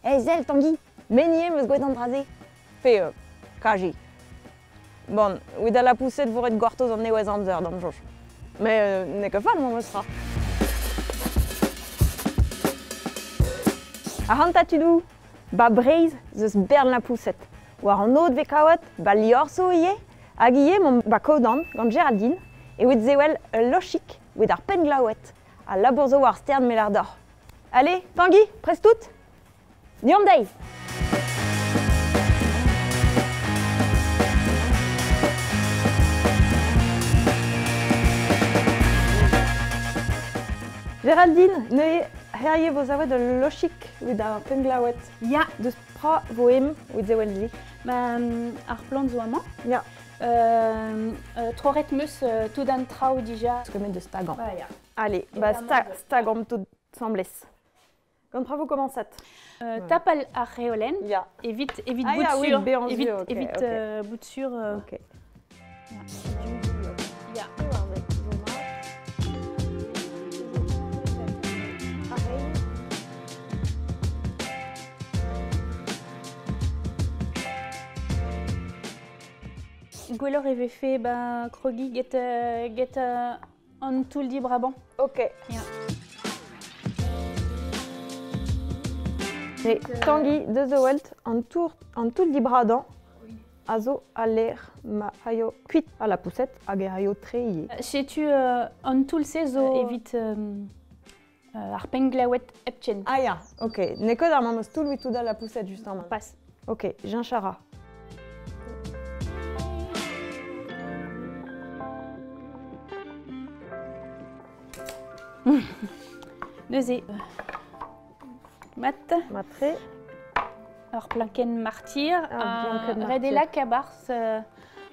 Hey Zel, Tanguy, menye meus gouet an draze. Fe, kaji. Bon, oui da la poussette voret gortoz an nevez amzer d'am joj. Mais ne que fall, mon meustra. A hanta tudou, ba breiz zeus bern la poussette. War an od ve kaout, ba liorso ie, hag ie mon ba kodan gant Géraldine, et ouet zewel lochik, ouet ar pen glaouet, a labourzo war stern melar d'or. Allez, Tanguy, prest tout? Diom dei! Géraldine, ne herriez vos avouets de lochik ou d'un penglaouet. Ja, De spra voem ou zewel li. ar plan zo amañ. Ja. Troret meus tout an trao dija. Ce que met de stagam. Bah, ja. Allez, bah stagam tout sembles. Quand bravo commençat. Tap ar reolen. Ja. Evit Ah, bout ja, oui, sur. bé en Evit vue, ok, ok. bout sur. Ok. Ja. Gwellor e vez fe krogi get an toul di Brabant. Ok. Ja. Et Tanguy, de zewelt, en tout di bradan, azo a l'air ma hayo kuit à la poussette, hag e hayo treie. Setu an toul se zo evit ar penglaouet epchen. Ah ja, ok. Ne ket ar mamos tout tout da la poussette juste en main. Passe. Ok, j'en chara. Neuze. Mat. Matre. Ar planken martyr. Planken martyr. Redela kabars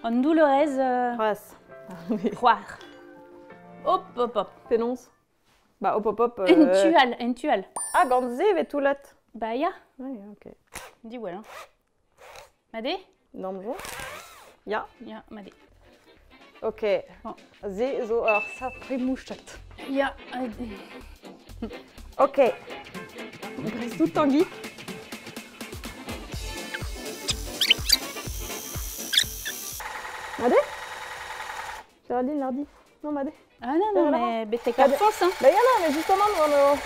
an doulerez Ras. c'hoar. Hop, hop, hop. Penons. Bah hop hop hop. En tual. Ah, gant ze ve toulet. Bah ya. Ah ja, ok. Di well. Made? Namzo. Ja. Ja, made. Ok. Bon. Ze zo ur sapri mouchet. Ja. Ok. Brest tout Tanguy. Made? Géraldine l'ardi. Non, Made. Ah non, non, mais t'es qu'à force, hein. Bah non, mais justement, on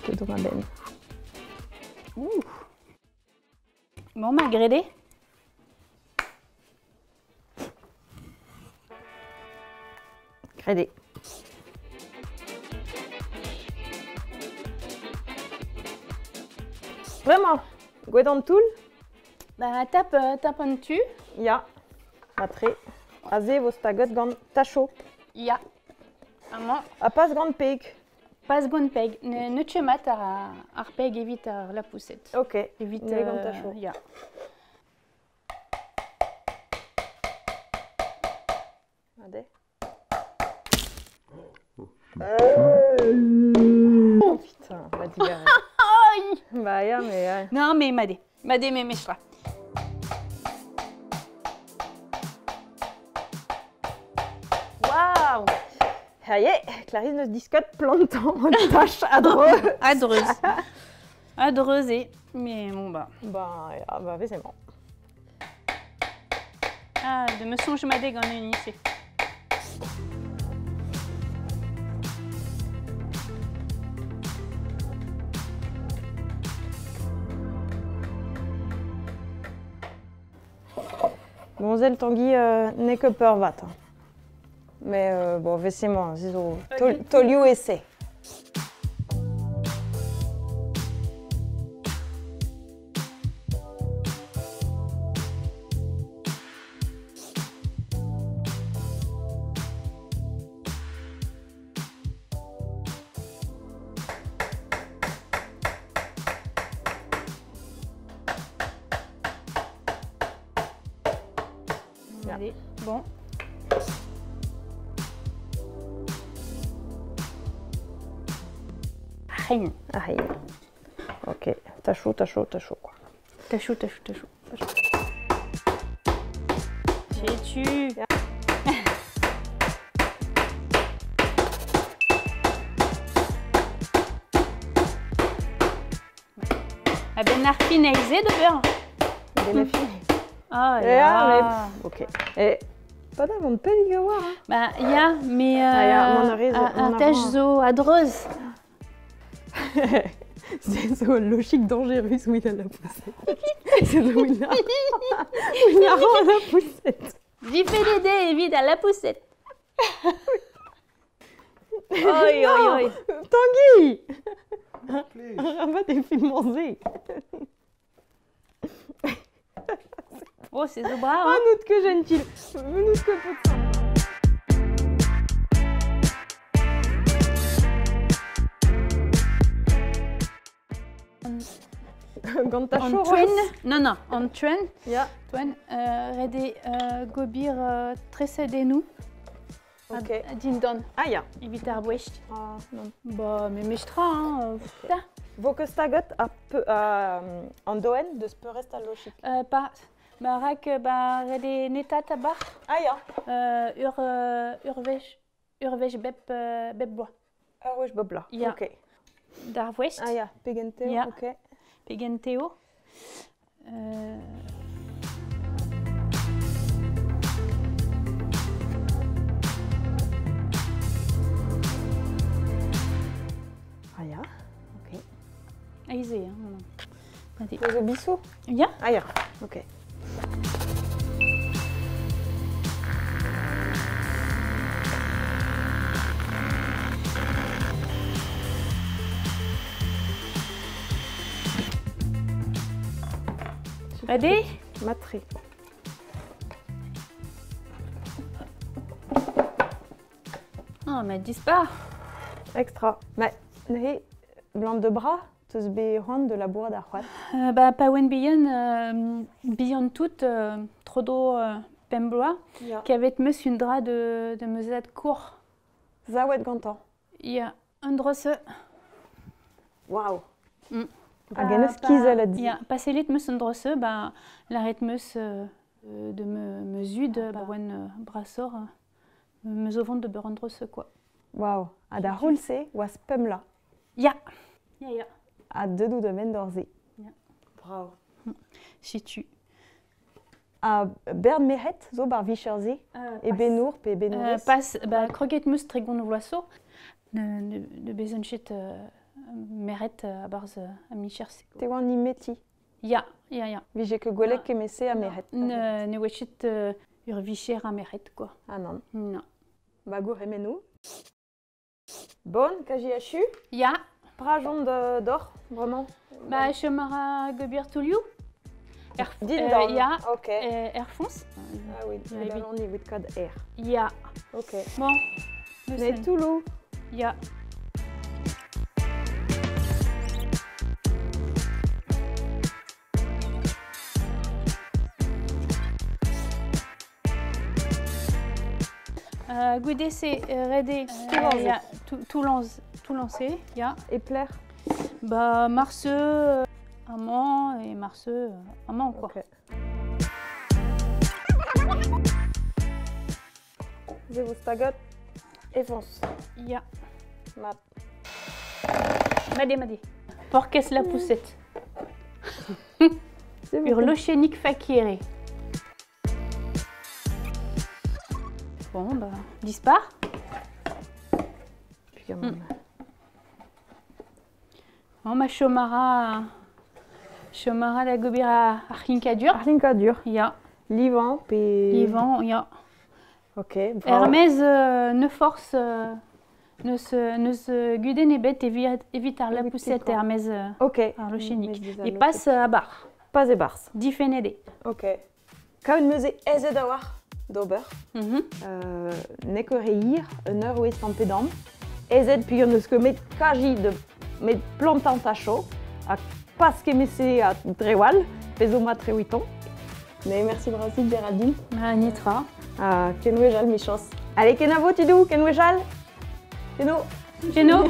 que dans ma benne. Ouh. Bon, malgré des. Crédit. Vraiment. Gouedan toul. Bah, tape un tu. Ja. Matre. Aze vos tagot gant tacho. Ja. Ama. A pas gant peik. Pas gant peg. Ne tchemat ar peg evit ar la poussette. Ok. Evit Ne gant tacho. Ja. Made. Oh putain, on va dire. Aïe. Bah ja, mais... Non, mais made. Made, mais mestra. Waouh! Herrier, Clarisse ne discote plantant en tâche adreux. Adreuse. Adreuse, mais bon bah. Bah, ja, bah, c'est bon. Ah, de me songe made gant un lycée. Bon, Zel Tanguy n'est que peur vat. Hein. Mais bon, effectivement, c'est Toliu essaie. Allez, bon. Rien. Aïe. Ok, t'as chaud quoi. T'as chaud. Sais-tu? ben arfin eize de beurre. Ben afin. Ah, Ja, ok. Et pas d'avant pas les gawa. Bah, ja, mais on tèche zo adreuse. C'est zo logique dangereux où il a la poussette. C'est où il a. Il a la poussette. J'y fais les dés et vide à la poussette. Oi, oi, oi. Tanguy. Rabat des films mangés. Oh, c'est zo bras, Ah, hein. nous que gentil. Nous que peut ça. Quand t'as chaud, non, en train, Ja. rede gobir tresedenou. Ok. Dindon, Ah ja. evit ar bouecht. Ah, non. Bah, mais mestra, hein. Ta. Vos que stagot en doen de speurest à logique. Pas. Bah, rak, bah, rede netat a bar. Ah ja. Urvej bep bois. Ah ouais, je bob là. Ja. Ok. Dar bouecht. Ah ja. Pegenteo. Ja. Ok. Pegenteo. Ah ja. Ok. Eize, hein. Allez. Vos bisous. Ja. Ah ja. Ok. Ready? Matré. Oh, mais disparaît. Extra. Mais, nee, blanc de bras, tous béron de la bourre d'arroite. Bah, pas wen beyond tout, trop d'eau pemblois, Ja. qui avait meus une dra de meusade court. Zawet gantan. Il y a un drosse. Waouh. Mm. A genes kizel a Il dit. y a passé lit meus un drosse, bah, l'arrête meus de me zude, bah, wen brassor, meus au ventre de beurre un drosse, quoi. Waouh. A da roulse, was pemla. Ya. Ya. A dedou de mendorze. Ja. Bravo. Si tu. A bern meret, zo bar vicherze, e benour, pe benourez. Passe, bah, croquette meus tregon o vloasso, de bezonchet meret a barz a micherse. Te oan ni meti. Ya. Vije que golek ke mese a meret. Ne wechet ur vicher a meret, quoi. Ah non. Non. Ba gour remenou. Bon, kaji hachu. Ya. Prajon d'or, vraiment. Bah, chemara gobir touliou. Din dan. Ya. Ok. Air France. Ah oui, Ja, mais oui. on y with code R. Ya. Ok. Bon. Mais Toulou. Ya. Goudé, c'est redé. Tout lancé, ya. Et plaire. Bah, Marceux, amant et Marceux, amant, quoi. Ok. Je vous stagot. Et fonce. Ya. Map. Madé. Porquès la poussette. C'est bon. Urlochénique fakiré. Bon, bah, disparaît. Puis quand même. Oh, ma chomara la gobira archincadur. Arlinka dur. Ya. Livan, puis... Yvan, ya. Ok. Bravo. Hermès ne force, ne se gude ne bête évitar la Oui, poussette d'accord. Hermès Ok. arlochénique. Mais Et passe à bar. Pas et bars. Diffénédé. Ok. Quand une mese eze d'awar, d'ober, nekoreir, un heure ou est en pédam, eze puis on ne se met kaji de met plantant à chaud, à pas que messe à drewal, pesoma trewiton. Mais merci Brasil Géraldine. Nitra. À Kenwejal Michos. Allez Kenavo Tidou, Kenwejal. Keno. Geno.